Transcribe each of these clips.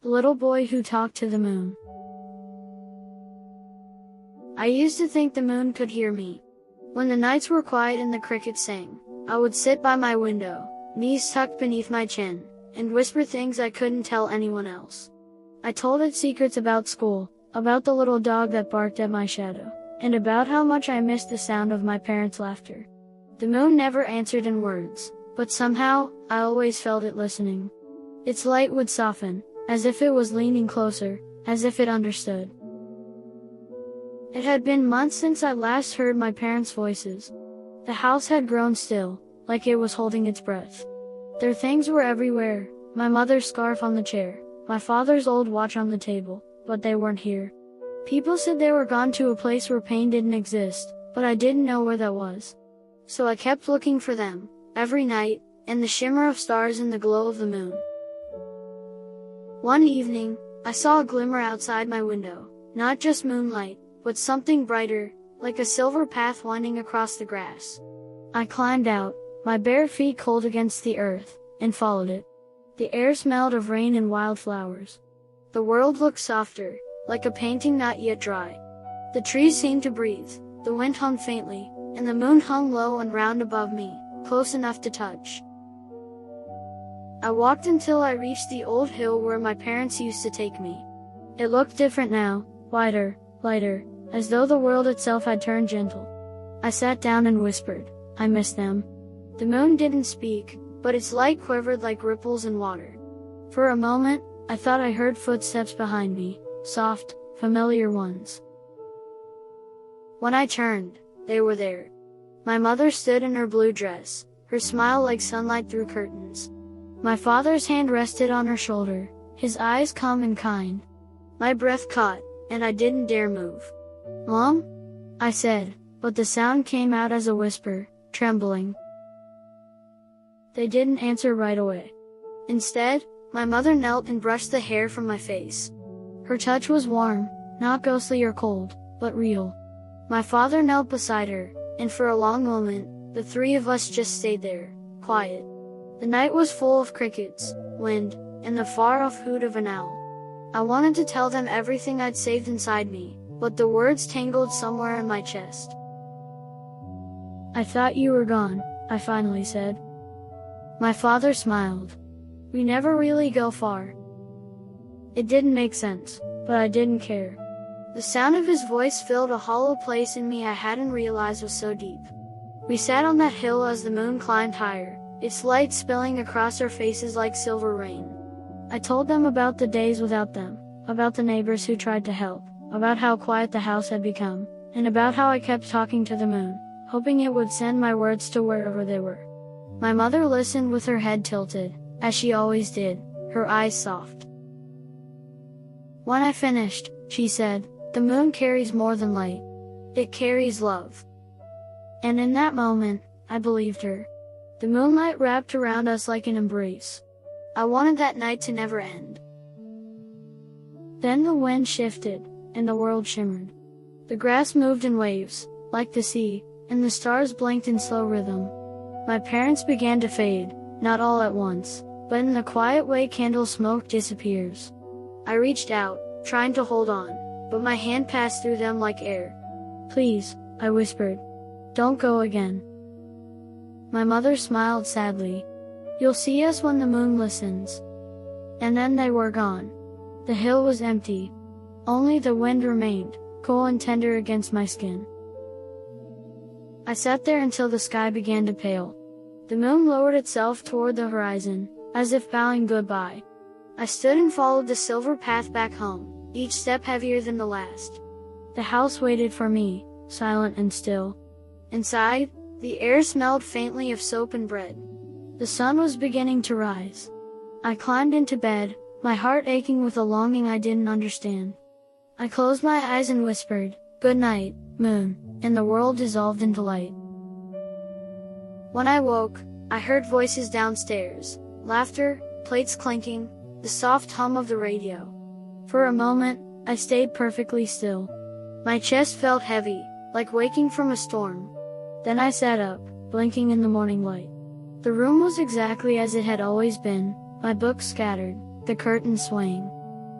The Little Boy Who Talked to the Moon. I used to think the moon could hear me. When the nights were quiet and the crickets sang, I would sit by my window, knees tucked beneath my chin, and whisper things I couldn't tell anyone else. I told it secrets about school, about the little dog that barked at my shadow, and about how much I missed the sound of my parents' laughter. The moon never answered in words, but somehow, I always felt it listening. Its light would soften, as if it was leaning closer, as if it understood. It had been months since I last heard my parents' voices. The house had grown still, like it was holding its breath. Their things were everywhere, my mother's scarf on the chair, my father's old watch on the table, but they weren't here. People said they were gone to a place where pain didn't exist, but I didn't know where that was. So I kept looking for them, every night, in the shimmer of stars and the glow of the moon. One evening, I saw a glimmer outside my window, not just moonlight, but something brighter, like a silver path winding across the grass. I climbed out, my bare feet cold against the earth, and followed it. The air smelled of rain and wildflowers. The world looked softer, like a painting not yet dry. The trees seemed to breathe, the wind hummed faintly, and the moon hung low and round above me, close enough to touch. I walked until I reached the old hill where my parents used to take me. It looked different now, wider, lighter, as though the world itself had turned gentle. I sat down and whispered, I miss them. The moon didn't speak, but its light quivered like ripples in water. For a moment, I thought I heard footsteps behind me, soft, familiar ones. When I turned, they were there. My mother stood in her blue dress, her smile like sunlight through curtains. My father's hand rested on her shoulder, his eyes calm and kind. My breath caught, and I didn't dare move. "Mom?" I said, but the sound came out as a whisper, trembling. They didn't answer right away. Instead, my mother knelt and brushed the hair from my face. Her touch was warm, not ghostly or cold, but real. My father knelt beside her, and for a long moment, the three of us just stayed there, quiet. The night was full of crickets, wind, and the far-off hoot of an owl. I wanted to tell them everything I'd saved inside me, but the words tangled somewhere in my chest. "I thought you were gone," I finally said. My father smiled. "We never really go far." It didn't make sense, but I didn't care. The sound of his voice filled a hollow place in me I hadn't realized was so deep. We sat on that hill as the moon climbed higher, its light spilling across our faces like silver rain. I told them about the days without them, about the neighbors who tried to help, about how quiet the house had become, and about how I kept talking to the moon, hoping it would send my words to wherever they were. My mother listened with her head tilted, as she always did, her eyes soft. When I finished, she said, "The moon carries more than light. It carries love." And in that moment, I believed her. The moonlight wrapped around us like an embrace. I wanted that night to never end. Then the wind shifted, and the world shimmered. The grass moved in waves, like the sea, and the stars blinked in slow rhythm. My parents began to fade, not all at once, but in the quiet way candle smoke disappears. I reached out, trying to hold on, but my hand passed through them like air. "Please," I whispered. "Don't go again." My mother smiled sadly. "You'll see us when the moon listens." And then they were gone. The hill was empty. Only the wind remained, cool and tender against my skin. I sat there until the sky began to pale. The moon lowered itself toward the horizon, as if bowing goodbye. I stood and followed the silver path back home, each step heavier than the last. The house waited for me, silent and still. Inside, the air smelled faintly of soap and bread. The sun was beginning to rise. I climbed into bed, my heart aching with a longing I didn't understand. I closed my eyes and whispered, "Good night, moon," and the world dissolved into light. When I woke, I heard voices downstairs, laughter, plates clinking, the soft hum of the radio. For a moment, I stayed perfectly still. My chest felt heavy, like waking from a storm. Then I sat up, blinking in the morning light. The room was exactly as it had always been, my books scattered, the curtains swaying.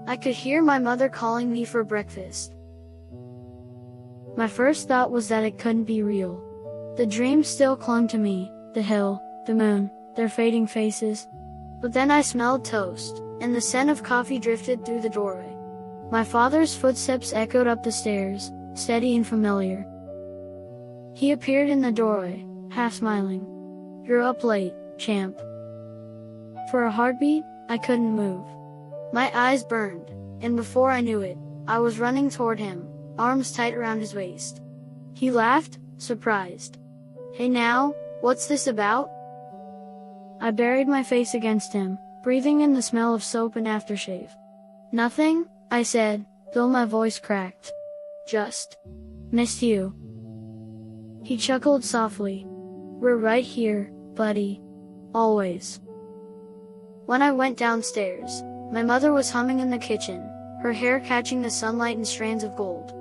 I could hear my mother calling me for breakfast. My first thought was that it couldn't be real. The dream still clung to me, the hill, the moon, their fading faces. But then I smelled toast, and the scent of coffee drifted through the doorway. My father's footsteps echoed up the stairs, steady and familiar. He appeared in the doorway, half smiling. "You're up late, champ." For a heartbeat, I couldn't move. My eyes burned, and before I knew it, I was running toward him, arms tight around his waist. He laughed, surprised. "Hey now, what's this about?" I buried my face against him, breathing in the smell of soap and aftershave. "Nothing," I said, though my voice cracked. "Just missed you." He chuckled softly. "We're right here, buddy. Always." When I went downstairs, my mother was humming in the kitchen, her hair catching the sunlight in strands of gold.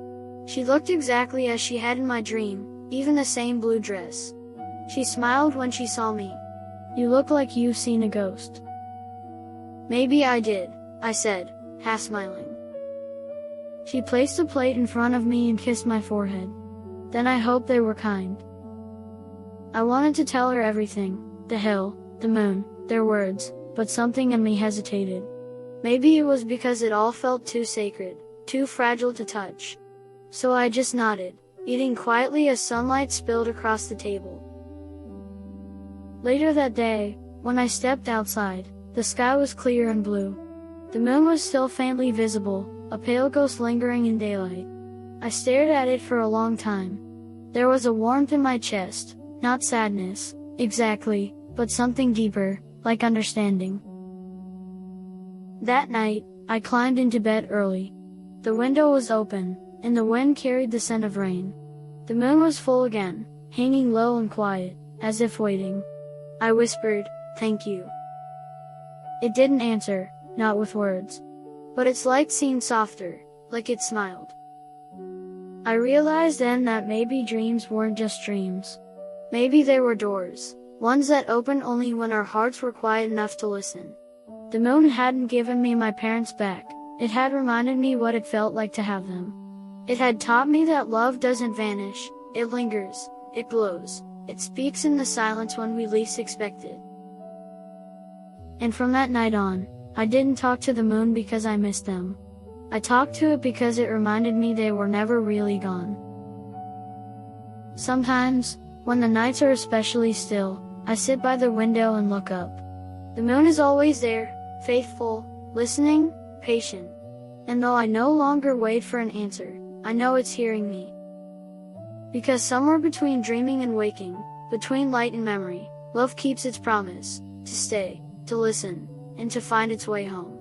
She looked exactly as she had in my dream, even the same blue dress. She smiled when she saw me. "You look like you've seen a ghost." "Maybe I did," I said, half smiling. She placed a plate in front of me and kissed my forehead. Then I hoped they were kind. I wanted to tell her everything, the hill, the moon, their words, but something in me hesitated. Maybe it was because it all felt too sacred, too fragile to touch. So I just nodded, eating quietly as sunlight spilled across the table. Later that day, when I stepped outside, the sky was clear and blue. The moon was still faintly visible, a pale ghost lingering in daylight. I stared at it for a long time. There was a warmth in my chest, not sadness, exactly, but something deeper, like understanding. That night, I climbed into bed early. The window was open, and the wind carried the scent of rain. The moon was full again, hanging low and quiet, as if waiting. I whispered, "Thank you." It didn't answer, not with words. But its light seemed softer, like it smiled. I realized then that maybe dreams weren't just dreams. Maybe they were doors, ones that opened only when our hearts were quiet enough to listen. The moon hadn't given me my parents back, it had reminded me what it felt like to have them. It had taught me that love doesn't vanish, it lingers, it glows, it speaks in the silence when we least expect it. And from that night on, I didn't talk to the moon because I missed them. I talked to it because it reminded me they were never really gone. Sometimes, when the nights are especially still, I sit by the window and look up. The moon is always there, faithful, listening, patient. And though I no longer wait for an answer, I know it's hearing me. Because somewhere between dreaming and waking, between light and memory, love keeps its promise, to stay, to listen, and to find its way home.